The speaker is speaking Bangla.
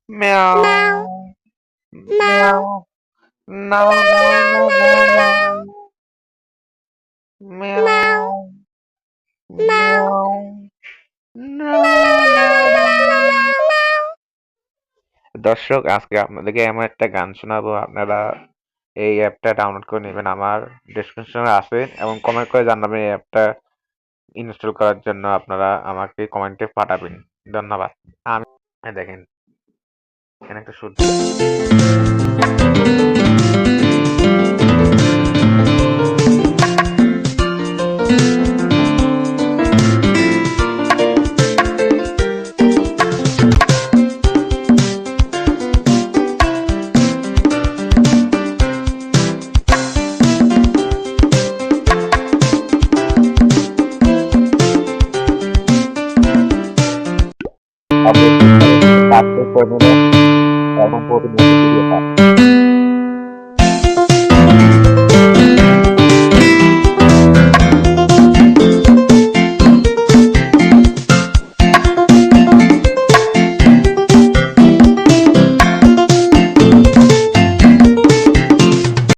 Meow. Meow. No, no, no, no, no. Meow. Meow. No, no, no. দর্শক আজকে আপনাদেরকে এমন একটা গান শোনাবো আপনারা এই অ্যাপটা ডাউনলোড করে নেবেন আমার ডেসক্রিপশনে আছে এবং কমেন্ট করে জানাবেন এই অ্যাপটা ইনস্টল করার জন্য আপনারা আমাকে কমেন্টে পাঠাবেন ধন্যবাদ আমি দেখেন এখানে একটা সুর অবশ্যই সাবস্ক্রাইব করে নেবেন এবং প্রতিনিয়ত ভিডিও পাবেন